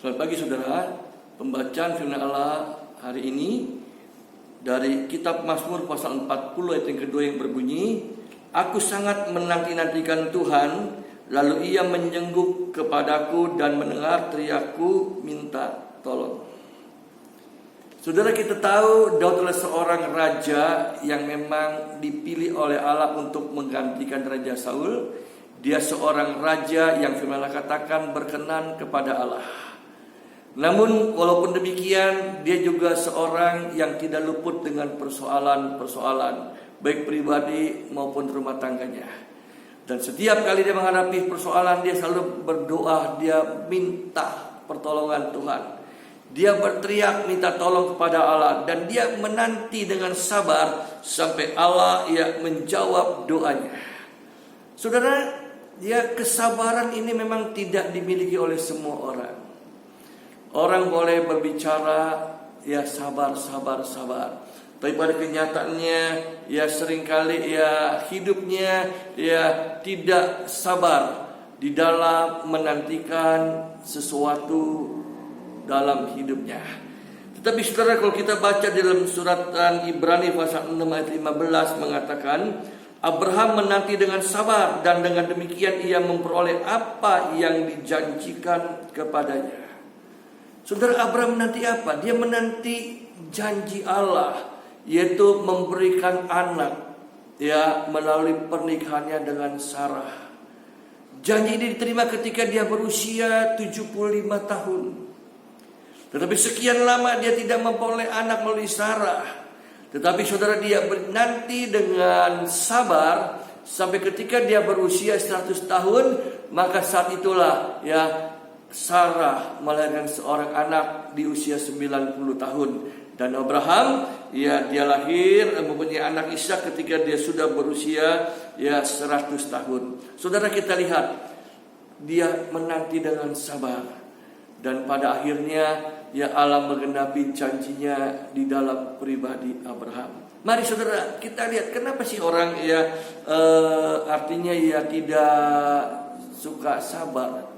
Selamat pagi saudara. Pembacaan firman Allah hari ini dari kitab Mazmur pasal 40 ayat yang kedua yang berbunyi, "Aku sangat menanti-nantikan Tuhan, lalu Ia menyengguk kepadaku dan mendengar teriakku minta tolong." Saudara, kita tahu Daud adalah seorang raja yang memang dipilih oleh Allah untuk menggantikan Raja Saul. Dia seorang raja yang firman Allah katakan berkenan kepada Allah. Namun walaupun demikian, dia juga seorang yang tidak luput dengan persoalan-persoalan, baik pribadi maupun rumah tangganya. Dan setiap kali dia menghadapi persoalan, dia selalu berdoa, dia minta pertolongan Tuhan. Dia berteriak minta tolong kepada Allah, dan dia menanti dengan sabar sampai Allah menjawab doanya. Saudara, kesabaran ini memang tidak dimiliki oleh semua orang. Orang boleh berbicara sabar. Tapi pada kenyataannya seringkali hidupnya tidak sabar di dalam menantikan sesuatu dalam hidupnya. Tetapi saudara, kalau kita baca dalam surat Ibrani pasal 6 ayat 15 mengatakan, Abraham menanti dengan sabar dan dengan demikian ia memperoleh apa yang dijanjikan kepadanya. Saudara, Abraham menanti apa? Dia menanti janji Allah, yaitu memberikan anak melalui pernikahannya dengan Sarah. Janji ini diterima ketika dia berusia 75 tahun. Tetapi sekian lama dia tidak memperoleh anak melalui Sarah. Tetapi saudara, dia menanti dengan sabar sampai ketika dia berusia 100 tahun, maka saat itulah Sarah melahirkan seorang anak di usia 90 tahun. Dan Abraham dia lahir mempunyai anak Ishak ketika dia sudah berusia 100 tahun. Saudara, kita lihat dia menanti dengan sabar, dan pada akhirnya Allah menggenapi janjinya di dalam pribadi Abraham. Mari saudara, kita lihat kenapa sih orang artinya tidak suka sabar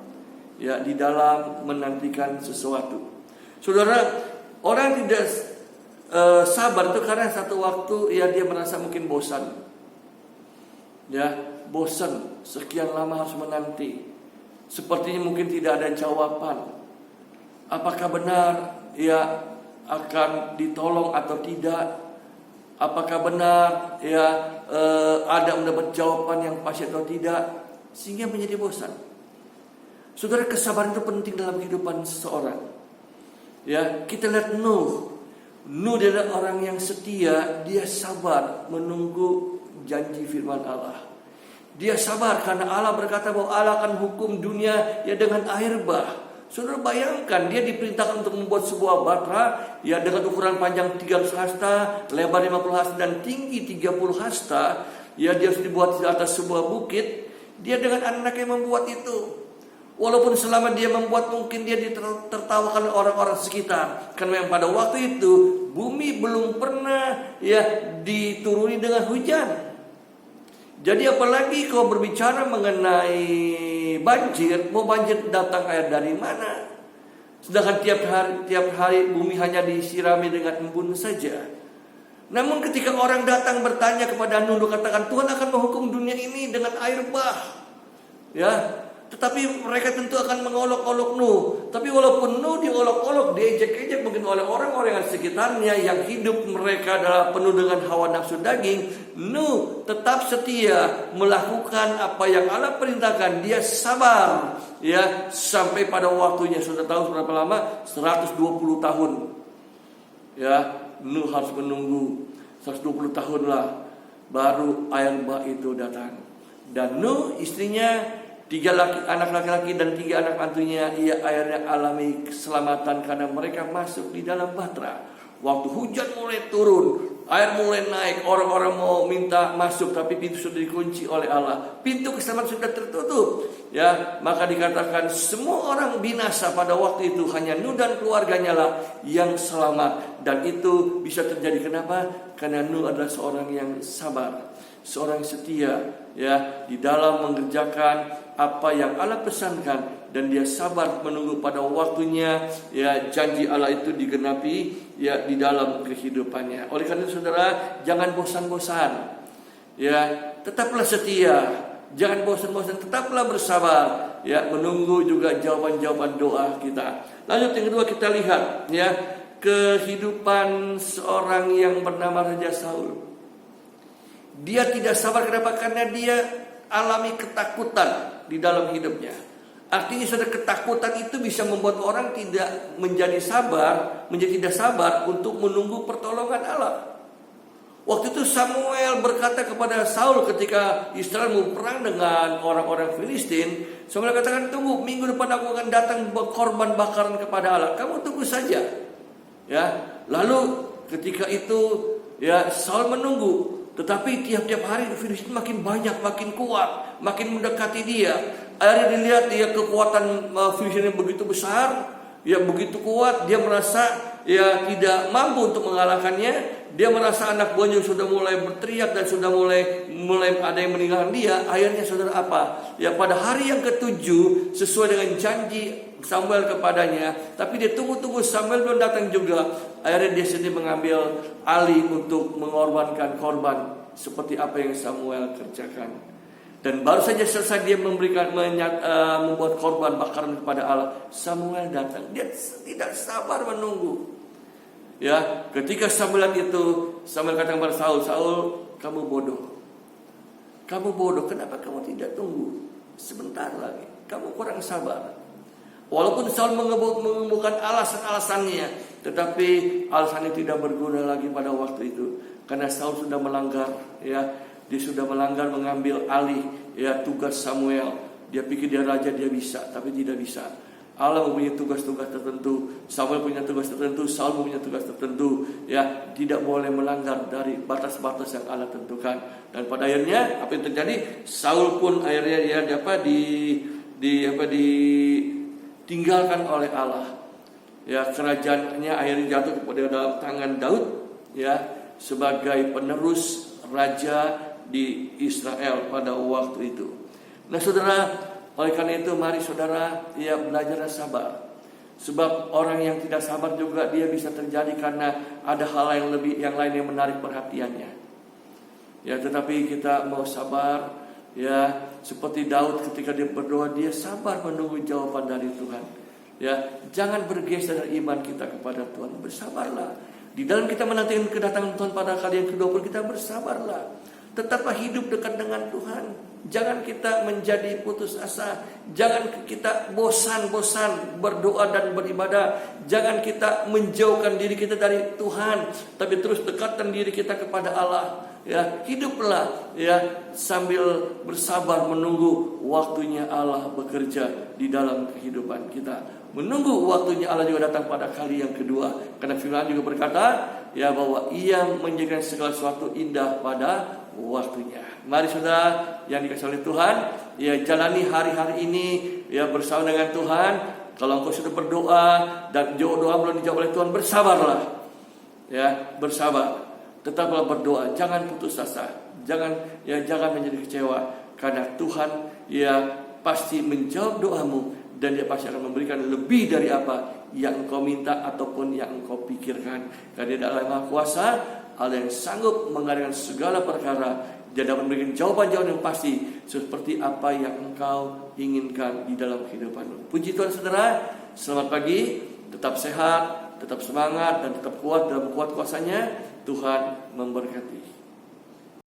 di dalam menantikan sesuatu. Saudara, orang tidak sabar itu karena satu waktu dia merasa mungkin bosan. Bosan, sekian lama harus menanti. Sepertinya mungkin tidak ada jawaban. Apakah benar akan ditolong atau tidak? Apakah benar ada mendapat jawaban yang pasti atau tidak? Sehingga menjadi bosan. Saudara, kesabaran itu penting dalam kehidupan seseorang. Kita lihat Nuh adalah orang yang setia. Dia sabar menunggu janji firman Allah. Dia sabar karena Allah berkata bahwa Allah akan hukum dunia dengan air bah. Saudara, bayangkan dia diperintahkan untuk membuat sebuah batra dengan ukuran panjang 300 hasta, lebar 50 hasta dan tinggi 30 hasta. Dia harus dibuat di atas sebuah bukit. Dia dengan anak-anaknya membuat itu. Walaupun selama dia membuat mungkin dia ditertawakan orang-orang sekitar, karena yang pada waktu itu bumi belum pernah dituruni dengan hujan. Jadi apalagi kalau berbicara mengenai banjir, mau banjir datang air dari mana? Sedangkan tiap hari bumi hanya disirami dengan embun saja. Namun ketika orang datang bertanya kepada Nuh, katakan Tuhan akan menghukum dunia ini dengan air bah. Tetapi mereka tentu akan mengolok-olok Nuh. Tapi walaupun Nuh diolok-olok, diejek-ejek mungkin oleh orang-orang yang sekitarnya yang hidup mereka adalah penuh dengan hawa nafsu daging, Nuh tetap setia melakukan apa yang Allah perintahkan. Dia sabar sampai pada waktunya. Sudah tahu berapa lama? 120 tahun. Nuh harus menunggu 120 tahun lah baru air bah itu datang. Dan Nuh, istrinya, 3 anak laki-laki dan 3 anak mantunya, akhirnya alami keselamatan karena mereka masuk di dalam bahtera. Waktu hujan mulai turun, air mulai naik, orang-orang mau minta masuk, tapi pintu sudah dikunci oleh Allah. Pintu keselamatan sudah tertutup. Maka dikatakan semua orang binasa pada waktu itu, hanya Nuh dan keluarganya lah yang selamat. Dan itu bisa terjadi kenapa? Karena Nuh adalah seorang yang sabar, seorang setia di dalam mengerjakan apa yang Allah pesankan dan dia sabar menunggu pada waktunya ya janji Allah itu digenapi ya di dalam kehidupannya. Oleh karena itu saudara, jangan bosan-bosan. Ya, tetaplah setia. Jangan bosan-bosan, tetaplah bersabar ya menunggu juga jawaban-jawaban doa kita. Lanjut yang kedua kita lihat ya kehidupan seorang yang bernama Raja Saul. Dia tidak sabar kenapa? Karena dia alami ketakutan di dalam hidupnya. Artinya saudara, ketakutan itu bisa membuat orang tidak menjadi tidak sabar untuk menunggu pertolongan Allah. Waktu itu Samuel berkata kepada Saul ketika Israel mau perang dengan orang-orang Filistin, Samuel katakan, tunggu, minggu depan aku akan datang berkorban bakaran kepada Allah. Kamu tunggu saja. Ya, lalu ketika itu ya Saul menunggu. Tetapi tiap-tiap hari Filistin makin banyak, makin kuat, makin mendekati dia. Akhirnya dilihat dia kekuatan Filistin yang begitu besar, ya begitu kuat, dia merasa ya tidak mampu untuk mengalahkannya. Dia merasa anak buahnya sudah mulai berteriak dan sudah mulai ada yang meninggalkan dia. Akhirnya saudara apa? Ya pada hari yang ke-7 sesuai dengan janji Samuel kepadanya, tapi dia tunggu Samuel belum datang juga. Akhirnya dia sendiri mengambil alih untuk mengorbankan korban seperti apa yang Samuel kerjakan. Dan baru saja selesai dia membuat korban bakaran kepada Allah, Samuel datang. Dia tidak sabar menunggu. Ya, ketika Samuel itu, Samuel katakan kepada Saul, Saul, kamu bodoh. Kamu bodoh, kenapa kamu tidak tunggu sebentar lagi? Kamu kurang sabar. Walaupun Saul mengemukakan alasan-alasannya, tetapi alasannya tidak berguna lagi pada waktu itu, karena Saul sudah melanggar, ya, dia sudah melanggar mengambil alih, ya, tugas Samuel. Dia pikir dia raja, dia bisa, tapi tidak bisa. Allah mempunyai tugas-tugas tertentu, Samuel punya tugas tertentu, Saul punya tugas tertentu, ya, tidak boleh melanggar dari batas-batas yang Allah tentukan. Dan pada akhirnya apa yang terjadi? Saul pun akhirnya ya ditinggalkan oleh Allah. Ya, kerajaannya akhirnya jatuh kepada dalam tangan Daud, ya, sebagai penerus raja di Israel pada waktu itu. Nah, saudara, oleh karena itu mari saudara ya belajar sabar. Sebab orang yang tidak sabar juga dia bisa terjadi karena ada hal yang lain yang menarik perhatiannya. Ya, tetapi kita mau sabar ya seperti Daud ketika dia berdoa, dia sabar menunggu jawaban dari Tuhan. Ya, jangan bergeser dari iman kita kepada Tuhan. Bersabarlah. Di dalam kita menantikan kedatangan Tuhan pada kali yang ke-20, kita bersabarlah. Tetaplah hidup dekat dengan Tuhan. Jangan kita menjadi putus asa. Jangan kita bosan-bosan berdoa dan beribadah. Jangan kita menjauhkan diri kita dari Tuhan, tapi terus dekatkan diri kita kepada Allah. Ya, hiduplah ya sambil bersabar menunggu waktunya Allah bekerja di dalam kehidupan kita. Menunggu waktunya Allah juga datang pada kali yang kedua. Karena firman juga berkata ya bahwa Ia menjadikan segala sesuatu indah pada waktunya. Mari saudara yang dikasihi oleh Tuhan, ya jalani hari-hari ini ya bersama dengan Tuhan. Kalau engkau sudah berdoa dan doa belum dijawab oleh Tuhan, bersabarlah. Ya, bersabar. Tetaplah berdoa, jangan putus asa. Jangan menjadi kecewa, karena Tuhan ya pasti menjawab doamu. Dan Dia pasti akan memberikan lebih dari apa yang engkau minta ataupun yang engkau pikirkan. Karena Dia adalah Maha Kuasa, Allah yang sanggup mengadakan segala perkara. Dia dapat memberikan jawaban-jawaban yang pasti seperti apa yang engkau inginkan di dalam kehidupanmu. Puji Tuhan saudara, selamat pagi, tetap sehat, tetap semangat dan tetap kuat dalam kuat kuasanya. Tuhan memberkati.